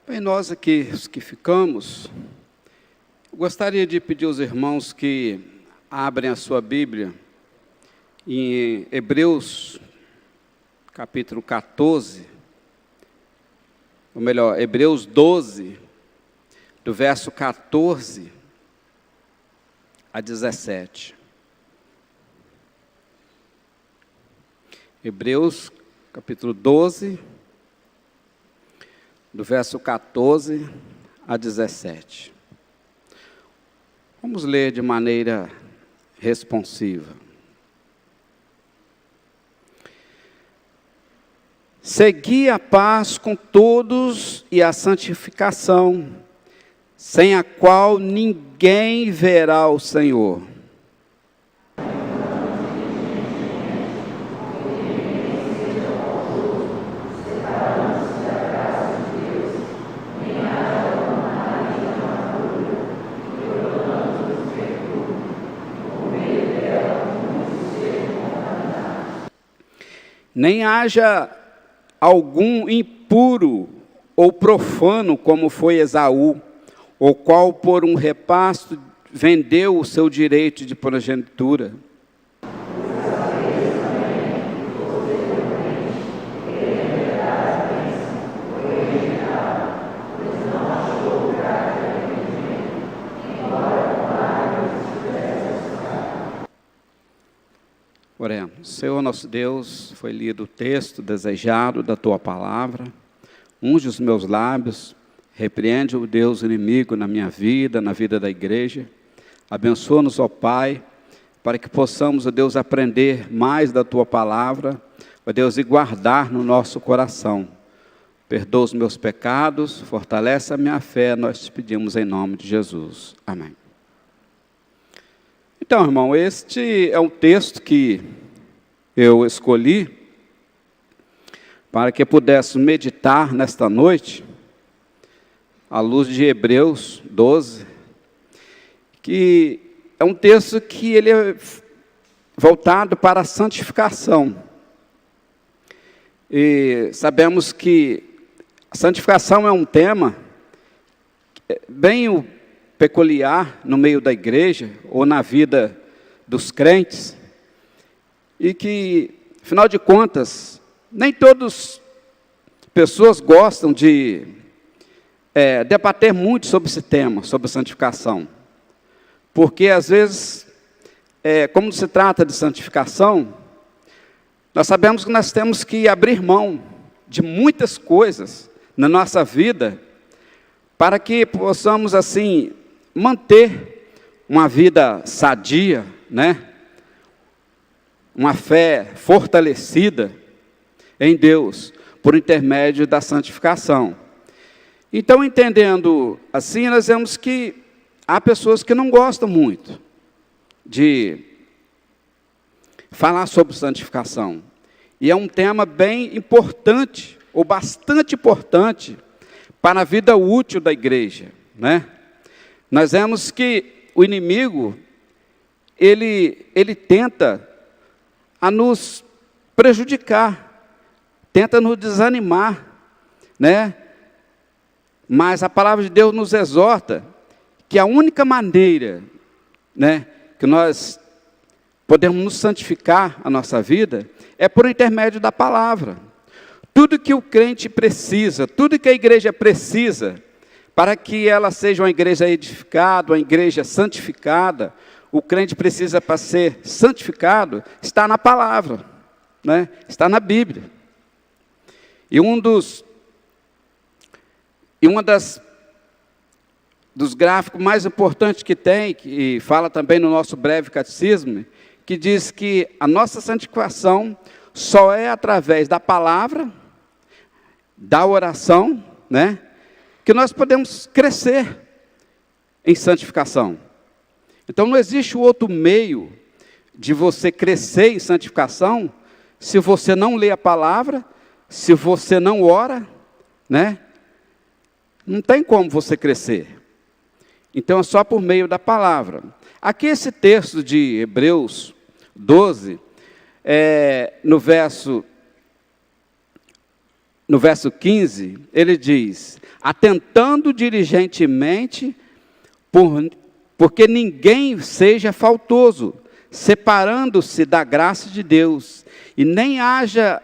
Bem, nós aqui, os que ficamos, gostaria de pedir aos irmãos que abrem a sua Bíblia em Hebreus, capítulo 14, ou melhor, Hebreus 12, do verso 14 a 17. Hebreus, capítulo 12, do verso 14 a 17. Vamos ler de maneira responsiva. Segui a paz com todos e a santificação, sem a qual ninguém verá o Senhor. Nem haja algum impuro ou profano, como foi Esaú, o qual por um repasto vendeu o seu direito de primogenitura. Oremos. Senhor nosso Deus, foi lido o texto desejado da Tua palavra, unge os meus lábios, repreende o Deus inimigo na minha vida, na vida da igreja, abençoa-nos, ó Pai, para que possamos, ó Deus, aprender mais da Tua palavra, ó Deus, e guardar no nosso coração. Perdoa os meus pecados, fortalece a minha fé, nós te pedimos em nome de Jesus. Amém. Então, irmão, este é um texto que eu escolhi para que pudesse meditar nesta noite, à luz de Hebreus 12, que é um texto que ele é voltado para a santificação. E sabemos que a santificação é um tema bem peculiar no meio da igreja, ou na vida dos crentes, e que, afinal de contas, nem todas as pessoas gostam de debater muito sobre esse tema, sobre a santificação, porque às vezes, como se trata de santificação, nós sabemos que nós temos que abrir mão de muitas coisas na nossa vida, para que possamos, assim, manter uma vida sadia, né? Uma fé fortalecida em Deus, por intermédio da santificação. Então, entendendo assim, nós vemos que há pessoas que não gostam muito de falar sobre santificação. E é um tema bem importante, ou bastante importante, para a vida útil da igreja, né? Nós vemos que o inimigo, ele tenta a nos prejudicar, tenta nos desanimar, né? Mas a palavra de Deus nos exorta que a única maneira, né, que nós podemos nos santificar a nossa vida é por intermédio da palavra. Tudo que o crente precisa, tudo que a igreja precisa, para que ela seja uma igreja edificada, uma igreja santificada, o crente precisa, para ser santificado, está na palavra, né? Está na Bíblia. E dos gráficos mais importantes que tem, que fala também no nosso breve catecismo, que diz que a nossa santificação só é através da palavra, da oração, né, que nós podemos crescer em santificação. Então não existe outro meio de você crescer em santificação se você não lê a palavra, se você não ora, né? Não tem como você crescer. Então é só por meio da palavra. Aqui esse texto de Hebreus 12, no verso no verso 15, ele diz: atentando diligentemente, porque ninguém seja faltoso, separando-se da graça de Deus, e nem haja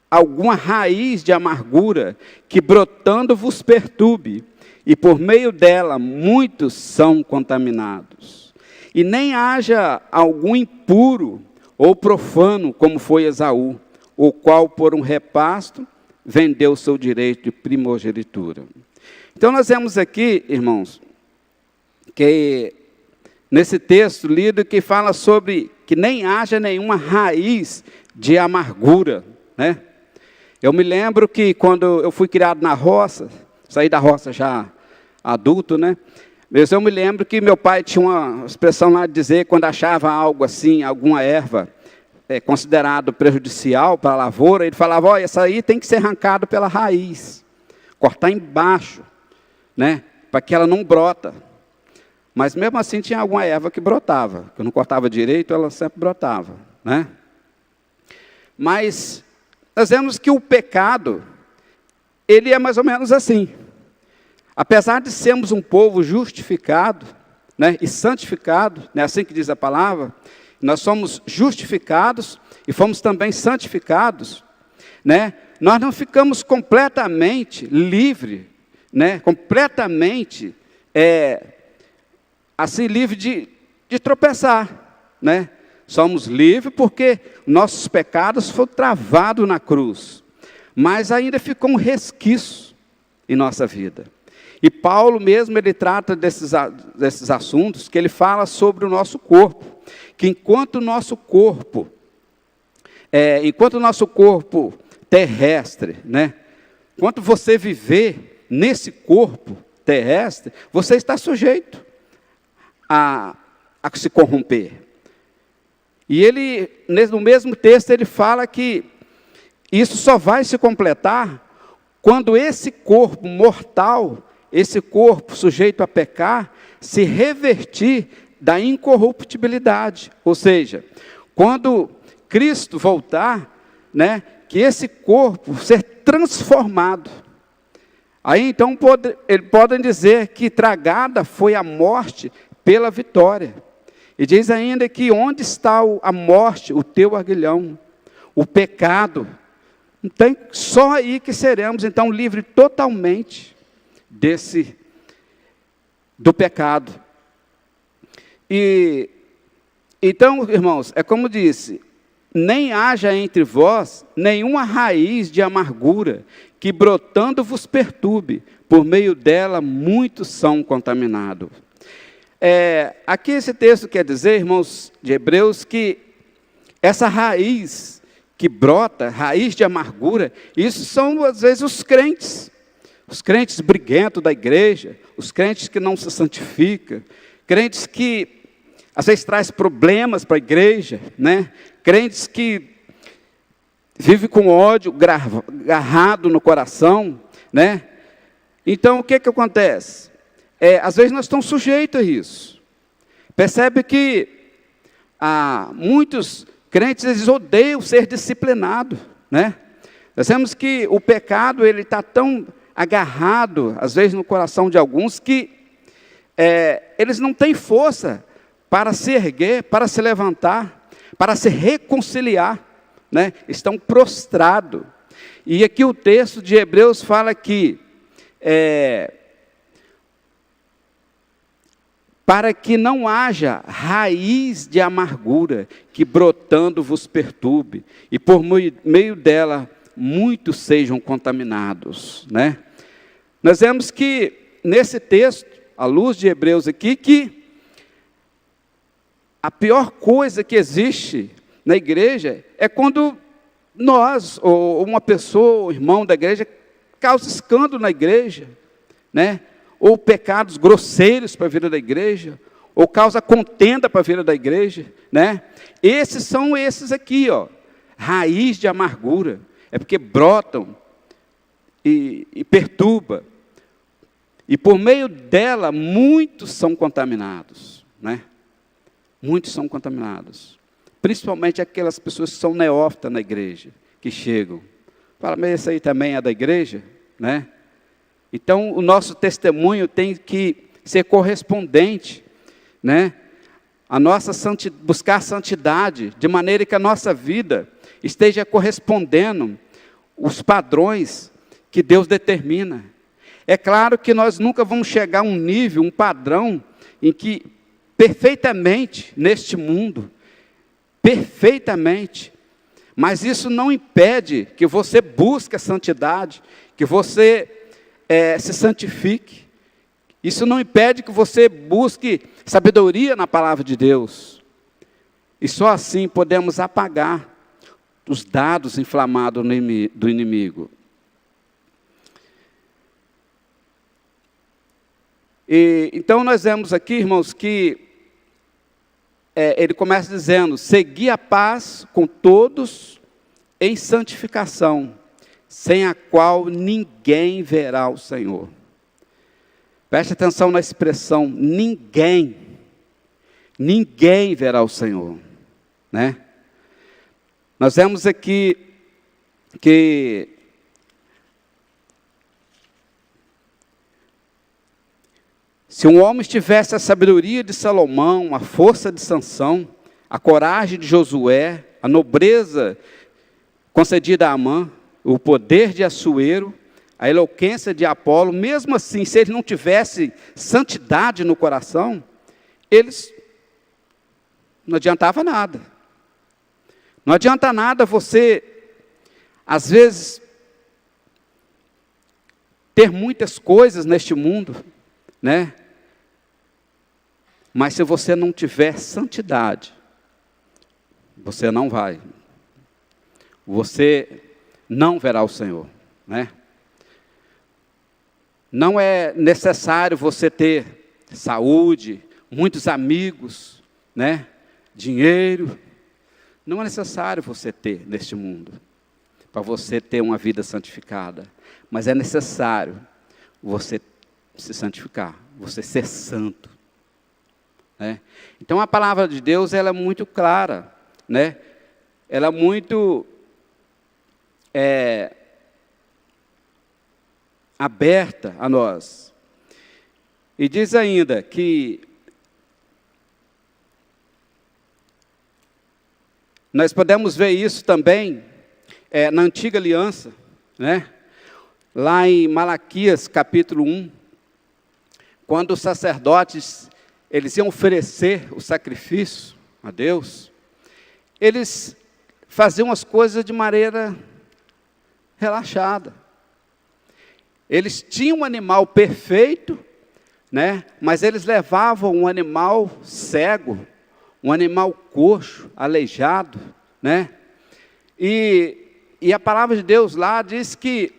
alguma raiz de amargura que brotando vos perturbe, e por meio dela muitos são contaminados. E nem haja algum impuro ou profano, como foi Esaú, o qual por um repasto vendeu o seu direito de primogenitura. Então nós vemos aqui, irmãos, que nesse texto lido que fala sobre que nem haja nenhuma raiz de amargura, né? Eu me lembro que quando eu fui criado na roça, saí da roça já adulto, né? Mas eu me lembro que meu pai tinha uma expressão lá de dizer, quando achava algo assim, alguma erva considerado prejudicial para a lavoura, ele falava: olha, essa aí tem que ser arrancada pela raiz, cortar embaixo, né? Para que ela não brota. Mas mesmo assim tinha alguma erva que brotava, que eu não cortava direito, ela sempre brotava, né? Mas nós vemos que o pecado, ele é mais ou menos assim. Apesar de sermos um povo justificado, né, e santificado, é assim que diz a palavra, nós somos justificados e fomos também santificados, né? Nós não ficamos completamente livres, né, completamente assim, livre de tropeçar, né? Somos livres porque nossos pecados foram travados na cruz, mas ainda ficou um resquício em nossa vida. E Paulo mesmo, ele trata desses assuntos, que ele fala sobre o nosso corpo, que enquanto o nosso corpo terrestre, né? Enquanto você viver nesse corpo terrestre, você está sujeito a se corromper. E ele, no mesmo texto, ele fala que isso só vai se completar quando esse corpo mortal, esse corpo sujeito a pecar, se revertir da incorruptibilidade. Ou seja, quando Cristo voltar, né, que esse corpo ser transformado. Aí então podem dizer que tragada foi a morte pela vitória. E diz ainda que onde está a morte, o teu aguilhão, o pecado. Então, só aí que seremos, então, livres totalmente do pecado. E, então, irmãos, é como disse, nem haja entre vós nenhuma raiz de amargura, que brotando vos perturbe, por meio dela muitos são contaminados. Aqui esse texto quer dizer, irmãos de Hebreus, que essa raiz que brota, raiz de amargura, isso são às vezes os crentes briguentos da igreja, os crentes que não se santificam, crentes que às vezes traz problemas para a igreja, né? Crentes que vivem com ódio agarrado no coração, né? Então o que acontece? Às vezes nós estamos sujeitos a isso. Percebe que muitos crentes, eles odeiam ser disciplinados, né? Nós vemos que o pecado, ele está tão agarrado, às vezes no coração de alguns, que eles não têm força para se erguer, para se levantar, para se reconciliar, né? Estão prostrados. E aqui o texto de Hebreus fala que para que não haja raiz de amargura que brotando vos perturbe, e por meio dela muitos sejam contaminados, né? Nós vemos que nesse texto, à luz de Hebreus aqui, que a pior coisa que existe na igreja é quando nós, ou uma pessoa, um irmão da igreja, causa escândalo na igreja, né? Ou pecados grosseiros para a vida da igreja, ou causa contenda para a vida da igreja, né? Esses aqui, ó, raiz de amargura, é porque brotam e perturba, e por meio dela muitos são contaminados, né? Muitos são contaminados, principalmente aquelas pessoas que são neófitas na igreja, que chegam, Fala, mas esse aí também é da igreja, né? Então, o nosso testemunho tem que ser correspondente, né? A nossa buscar santidade, de maneira que a nossa vida esteja correspondendo os padrões que Deus determina. É claro que nós nunca vamos chegar a um nível, um padrão, em que perfeitamente, neste mundo, perfeitamente, mas isso não impede que você busque a santidade, que você se santifique. Isso não impede que você busque sabedoria na palavra de Deus. E só assim podemos apagar os dados inflamados do inimigo. Então nós vemos aqui, irmãos, que ele começa dizendo: segui a paz com todos em santificação, sem a qual ninguém verá o Senhor. Preste atenção na expressão, ninguém verá o Senhor, né? Nós vemos aqui que se um homem tivesse a sabedoria de Salomão, a força de Sansão, a coragem de Josué, a nobreza concedida a Amã, o poder de Assuero, a eloquência de Apolo, mesmo assim, se ele não tivesse santidade no coração, eles não adiantava nada. Não adianta nada você, às vezes, ter muitas coisas neste mundo, né? Mas se você não tiver santidade, você não vai. Você não verá o Senhor, né? Não é necessário você ter saúde, muitos amigos, né? Dinheiro. Não é necessário você ter neste mundo, para você ter uma vida santificada. Mas é necessário você se santificar, você ser santo, né? Então a palavra de Deus, ela é muito clara, né? Ela é muito aberta a nós. E diz ainda que nós podemos ver isso também na antiga aliança, né? Lá em Malaquias capítulo 1, quando os sacerdotes, eles iam oferecer o sacrifício a Deus, eles faziam as coisas de maneira relaxada. Eles tinham um animal perfeito, né? Mas eles levavam um animal cego, um animal coxo, aleijado, né? E a palavra de Deus lá diz que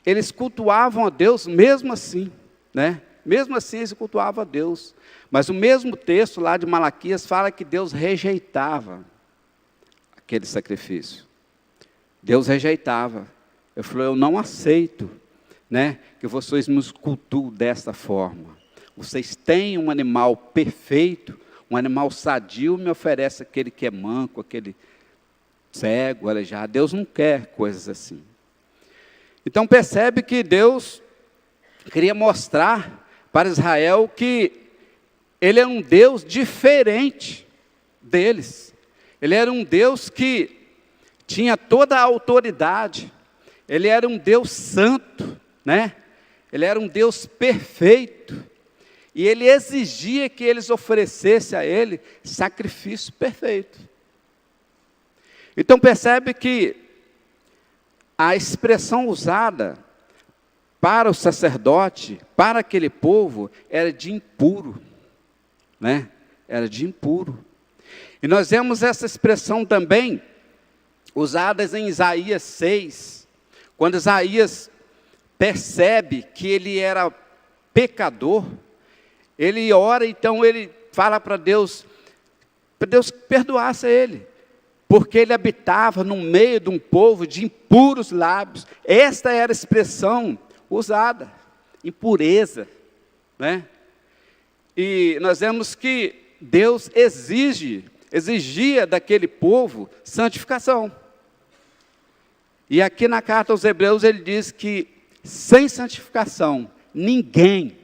eles cultuavam a Deus mesmo assim, né? Mesmo assim eles cultuavam a Deus. Mas o mesmo texto lá de Malaquias fala que Deus rejeitava aquele sacrifício. Deus rejeitava. Ele falou: eu não aceito, né, que vocês me cultuem desta forma. Vocês têm um animal perfeito, um animal sadio, me oferece aquele que é manco, aquele cego, aleijado. Deus não quer coisas assim. Então percebe que Deus queria mostrar para Israel que Ele é um Deus diferente deles. Ele era um Deus que tinha toda a autoridade. Ele era um Deus santo, né? Ele era um Deus perfeito. E Ele exigia que eles oferecessem a Ele sacrifício perfeito. Então percebe que a expressão usada para o sacerdote, para aquele povo, era de impuro, né? Era de impuro. E nós vemos essa expressão também usada em Isaías 6, quando Isaías percebe que ele era pecador, ele ora, então ele fala para Deus perdoasse ele, porque ele habitava no meio de um povo de impuros lábios. Esta era a expressão usada, impureza, né? E nós vemos que Deus exigia daquele povo santificação. E aqui na carta aos Hebreus ele diz que sem santificação, ninguém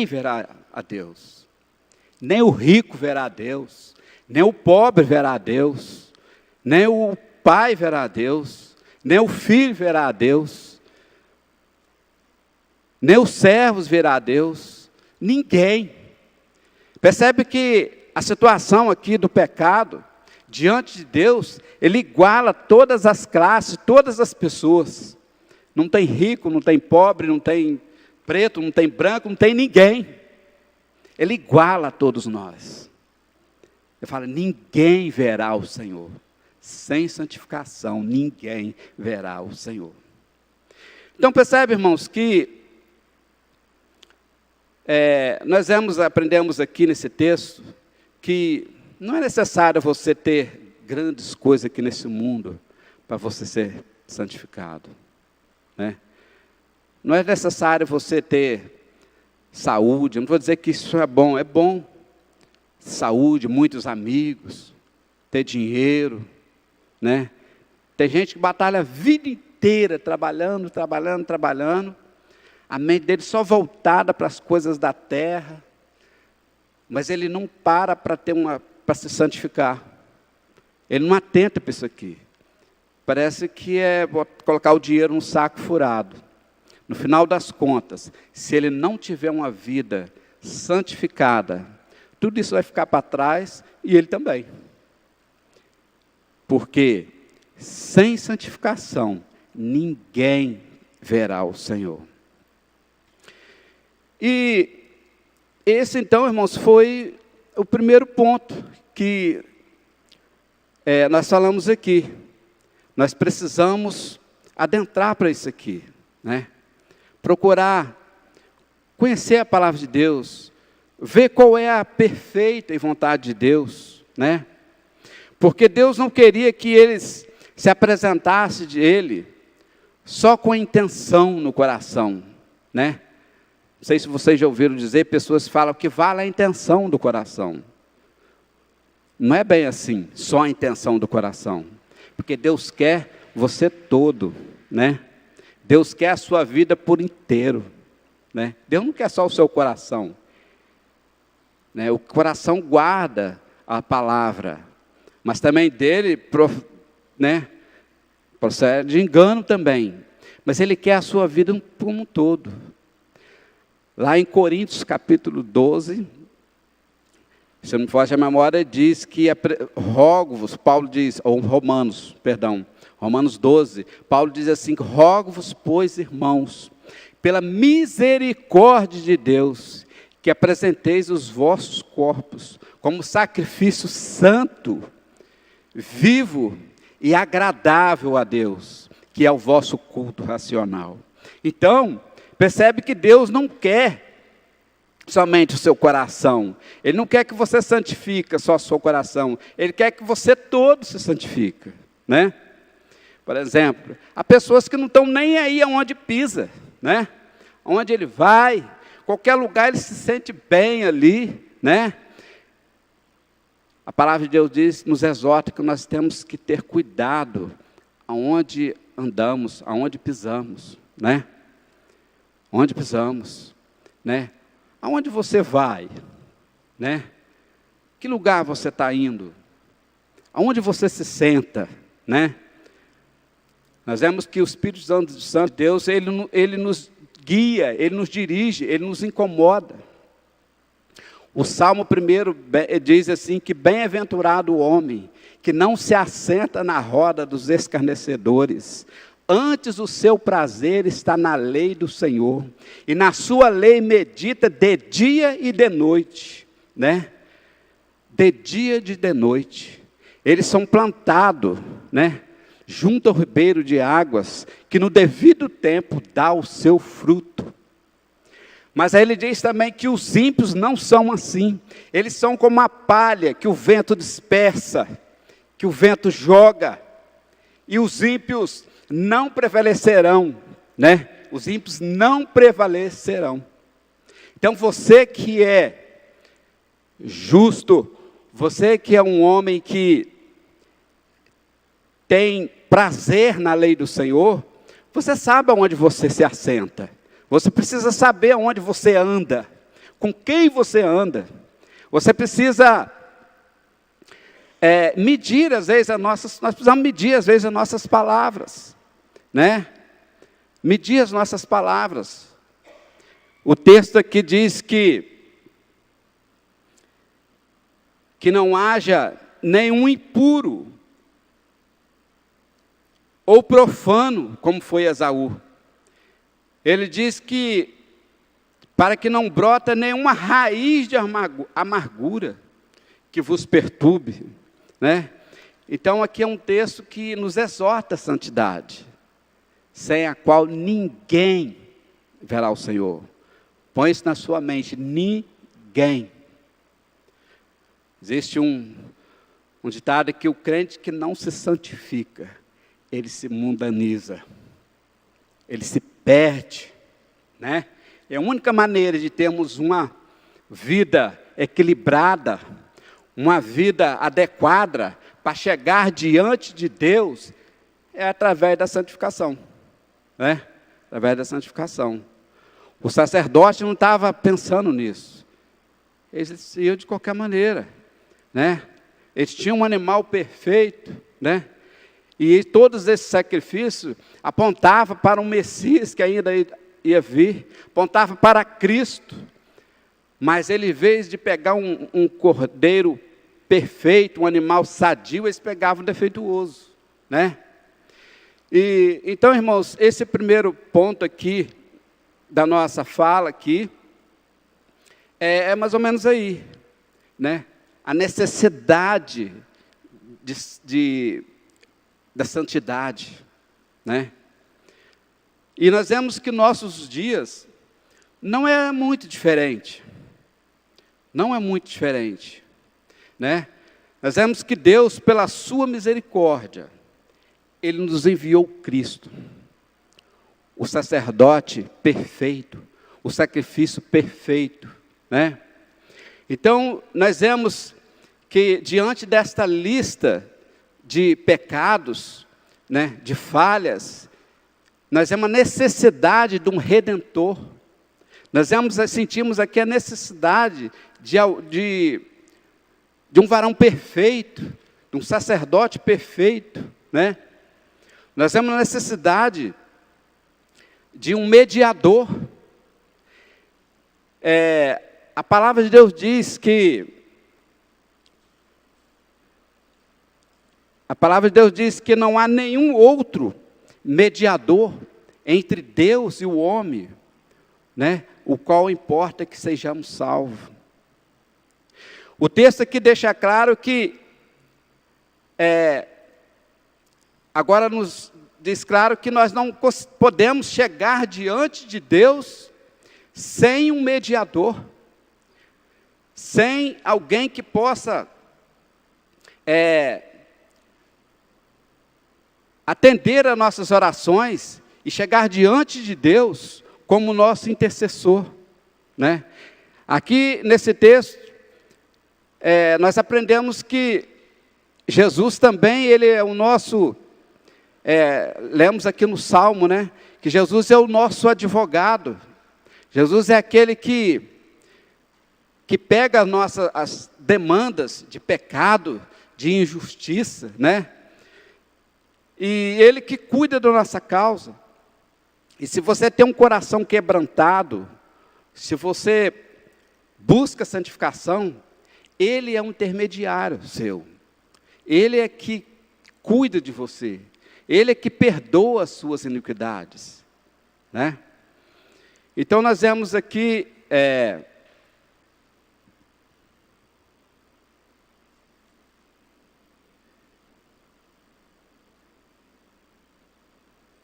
verá a Deus. Nem o rico verá a Deus, nem o pobre verá a Deus, nem o pai verá a Deus, nem o filho verá a Deus, nem os servos verá a Deus, ninguém. Percebe que a situação aqui do pecado, diante de Deus, ele iguala todas as classes, todas as pessoas. Não tem rico, não tem pobre, não tem preto, não tem branco, não tem ninguém. Ele iguala a todos nós. Ele fala, ninguém verá o Senhor. Sem santificação, ninguém verá o Senhor. Então percebe, irmãos, que nós aprendemos aqui nesse texto que não é necessário você ter grandes coisas aqui nesse mundo para você ser santificado, né? Não é necessário você ter saúde, eu não vou dizer que isso é bom, saúde, muitos amigos, ter dinheiro, né? Tem gente que batalha a vida inteira, trabalhando, a mente dele só voltada para as coisas da terra, mas ele não para se santificar. Ele não atenta para isso aqui. Parece que é colocar o dinheiro num saco furado. No final das contas, se ele não tiver uma vida santificada, tudo isso vai ficar para trás e ele também. Porque sem santificação, ninguém verá o Senhor. E esse então, irmãos, foi o primeiro ponto que nós falamos aqui. Nós precisamos adentrar para isso aqui, né? Procurar conhecer a palavra de Deus, ver qual é a perfeita vontade de Deus, né? Porque Deus não queria que eles se apresentassem de Ele só com a intenção no coração, né? Não sei se vocês já ouviram dizer, pessoas falam que vale a intenção do coração. Não é bem assim, só a intenção do coração. Porque Deus quer você todo, né? Deus quer a sua vida por inteiro, né? Deus não quer só o seu coração, né? O coração guarda a palavra, mas também dele, né, procede de engano também. Mas Ele quer a sua vida como um todo. Lá em Coríntios capítulo 12, se não me foge a memória, diz que rogo-vos, Paulo diz, ou Romanos 12, Paulo diz assim, rogo-vos, pois, irmãos, pela misericórdia de Deus, que apresenteis os vossos corpos como sacrifício santo, vivo e agradável a Deus, que é o vosso culto racional. Então, percebe que Deus não quer somente o seu coração. Ele não quer que você santifique só o seu coração. Ele quer que você todo se santifique, né? Por exemplo, há pessoas que não estão nem aí aonde pisa, né? Onde ele vai, qualquer lugar ele se sente bem ali, né? A palavra de Deus nos exorta que nós temos que ter cuidado aonde andamos, aonde pisamos, né? Onde pisamos, né? Aonde você vai, né? Que lugar você está indo? Aonde você se senta, né? Nós vemos que o Espírito Santo de Deus, ele nos guia, ele nos dirige, ele nos incomoda. O Salmo 1 diz assim, que bem-aventurado o homem que não se assenta na roda dos escarnecedores, antes o seu prazer está na lei do Senhor, e na sua lei medita de dia e de noite, né? De dia e de noite. Eles são plantados, né? Junto ao ribeiro de águas, que no devido tempo dá o seu fruto. Mas aí ele diz também que os ímpios não são assim. Eles são como a palha que o vento dispersa, que o vento joga. E os ímpios não prevalecerão, né? Os ímpios não prevalecerão. Então você que é justo, você que é um homem que tem prazer na lei do Senhor, você sabe aonde você se assenta. Você precisa saber aonde você anda, com quem você anda. Você precisa medir, às vezes, nós precisamos medir, às vezes, as nossas palavras, né? Medir as nossas palavras. O texto aqui diz que não haja nenhum impuro ou profano, como foi Esaú. Ele diz que, para que não brota nenhuma raiz de amargura que vos perturbe, né? Então, aqui é um texto que nos exorta a santidade, sem a qual ninguém verá o Senhor. Põe isso na sua mente, ninguém. Existe um ditado que o crente que não se santifica, ele se mundaniza, ele se perde, né? É a única maneira de termos uma vida equilibrada, uma vida adequada para chegar diante de Deus, é através da santificação, né? Através da santificação. O sacerdote não estava pensando nisso. Eles iam de qualquer maneira, né? Eles tinham um animal perfeito, né? E todos esses sacrifícios apontavam para um Messias que ainda ia vir, apontava para Cristo. Mas ele, em vez de pegar um cordeiro perfeito, um animal sadio, eles pegavam um defeituoso, né? E então, irmãos, esse primeiro ponto aqui da nossa fala aqui é mais ou menos aí, né? A necessidade da santidade, né? E nós vemos que nossos dias não é muito diferente. Não é muito diferente, né? Nós vemos que Deus, pela sua misericórdia, Ele nos enviou Cristo, o sacerdote perfeito, o sacrifício perfeito, né? Então, nós vemos que diante desta lista de pecados, né, de falhas, nós temos a necessidade de um Redentor. Nós sentimos aqui a necessidade de um varão perfeito, de um sacerdote perfeito, né? Nós temos a necessidade de um mediador. A palavra de Deus diz que não há nenhum outro mediador entre Deus e o homem, né? O qual importa que sejamos salvos. O texto aqui deixa claro que, agora nos diz claro que nós não podemos chegar diante de Deus sem um mediador, sem alguém que possa atender a nossas orações e chegar diante de Deus como nosso intercessor, né? Aqui nesse texto, nós aprendemos que Jesus também, Ele é o nosso, lemos aqui no Salmo, né? Que Jesus é o nosso advogado. Jesus é aquele que pega as demandas de pecado, de injustiça, né? E Ele que cuida da nossa causa. E se você tem um coração quebrantado, se você busca santificação, Ele é um intermediário seu. Ele é que cuida de você. Ele é que perdoa as suas iniquidades, né? Então nós vemos aqui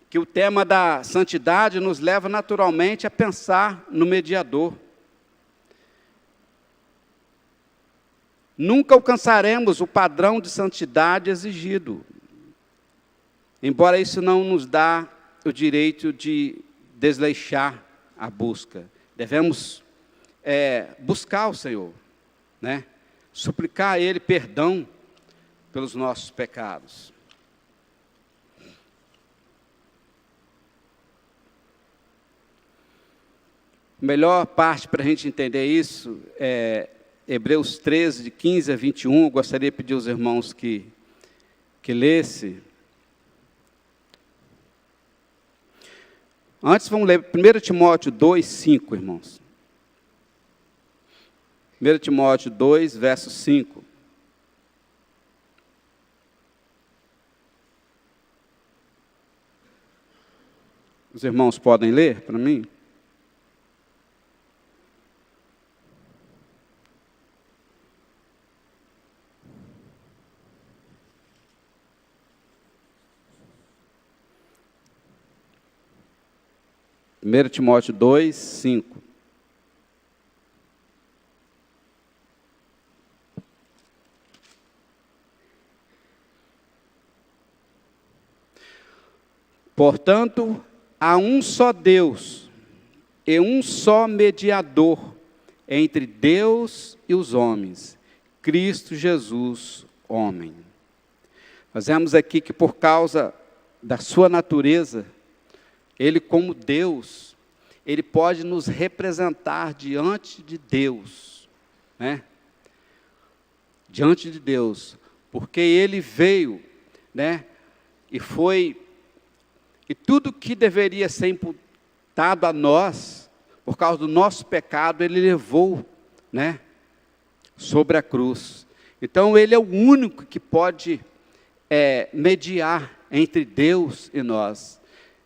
que o tema da santidade nos leva naturalmente a pensar no mediador. Nunca alcançaremos o padrão de santidade exigido, embora isso não nos dá o direito de desleixar a busca. Devemos buscar o Senhor, né? Suplicar a Ele perdão pelos nossos pecados. A melhor parte para a gente entender isso é Hebreus 13, de 15 a 21. Eu gostaria de pedir aos irmãos que lesse. Antes, vamos ler 1 Timóteo 2, 5, irmãos. 1 Timóteo 2, verso 5. Os irmãos podem ler para mim? Primeiro Timóteo 2, 5. Portanto, há um só Deus e um só mediador entre Deus e os homens, Cristo Jesus, homem. Nós vemos aqui que por causa da sua natureza, Ele como Deus, Ele pode nos representar diante de Deus, né? Diante de Deus, porque Ele veio, né? E tudo que deveria ser imputado a nós, por causa do nosso pecado, Ele levou, né, sobre a cruz. Então, Ele é o único que pode mediar entre Deus e nós.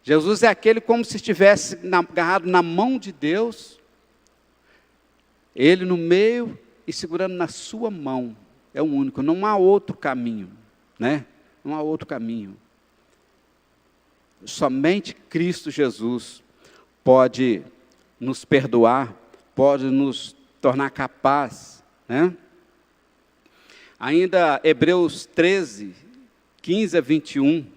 Jesus é aquele como se estivesse agarrado na mão de Deus, Ele no meio e segurando na sua mão. É o único, não há outro caminho, né? Não há outro caminho. Somente Cristo Jesus pode nos perdoar, pode nos tornar capazes, né? Ainda Hebreus 13, 15 a 21,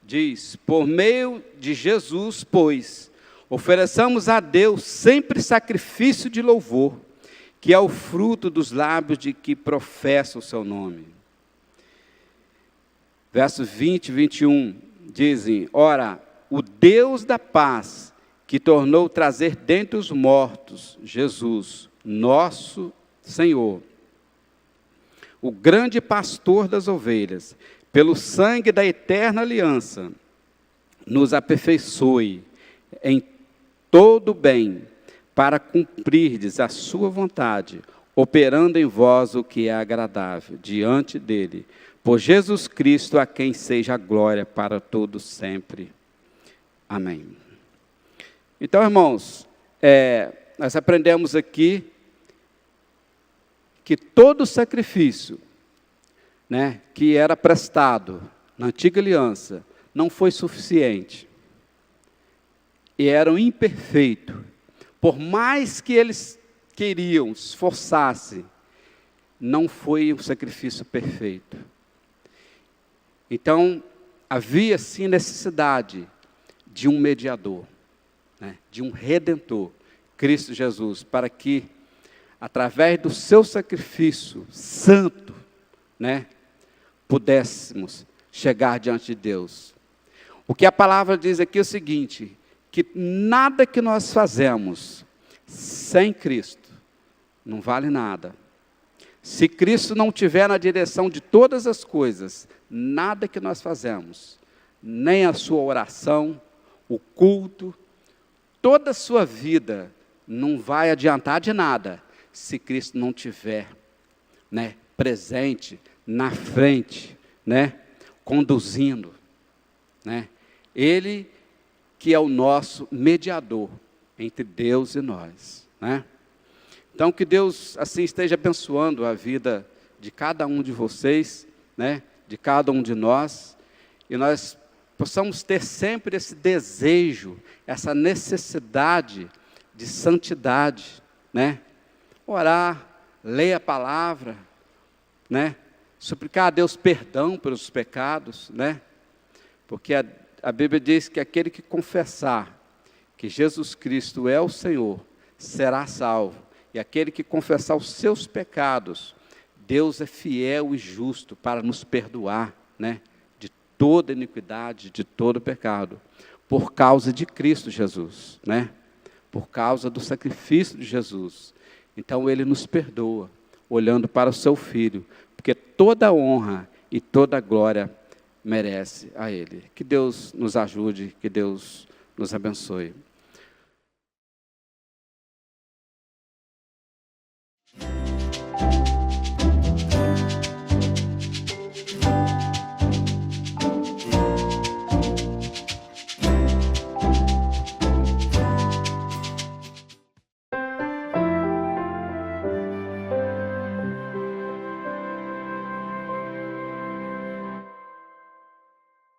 diz: por meio de Jesus, pois, ofereçamos a Deus sempre sacrifício de louvor, que é o fruto dos lábios de que professa o seu nome. Versos 20 e 21, dizem: ora, o Deus da paz, que tornou trazer dentre os mortos Jesus, nosso Senhor, o grande pastor das ovelhas, pelo sangue da eterna aliança, nos aperfeiçoe em todo bem, para cumprirdes a sua vontade, operando em vós o que é agradável diante dele, por Jesus Cristo, a quem seja a glória para todos sempre. Amém. Então, irmãos, nós aprendemos aqui que todo sacrifício, né, que era prestado na antiga aliança, não foi suficiente. E eram imperfeitos. Por mais que eles queriam, esforçassem, não foi um sacrifício perfeito. Então, havia sim necessidade de um mediador, né, de um redentor, Cristo Jesus, para que, através do seu sacrifício santo, né, pudéssemos chegar diante de Deus. O que a palavra diz aqui é o seguinte, que nada que nós fazemos sem Cristo não vale nada. Se Cristo não estiver na direção de todas as coisas, nada que nós fazemos, nem a sua oração, o culto, toda a sua vida não vai adiantar de nada, se Cristo não estiver, né, presente, na frente, né, conduzindo, né? Ele que é o nosso mediador entre Deus e nós, né? Então, que Deus assim esteja abençoando a vida de cada um de vocês, né, de cada um de nós, e nós possamos ter sempre esse desejo, essa necessidade de santidade, né? Orar, ler a palavra, né? Suplicar a Deus perdão pelos pecados, né? Porque a Bíblia diz que aquele que confessar que Jesus Cristo é o Senhor, será salvo. E aquele que confessar os seus pecados, Deus é fiel e justo para nos perdoar, né, de toda iniquidade, de todo pecado, por causa de Cristo Jesus, né? por causa do sacrifício de Jesus. Então Ele nos perdoa, olhando para o seu Filho, porque toda a honra e toda a glória merece a Ele. Que Deus nos ajude, que Deus nos abençoe.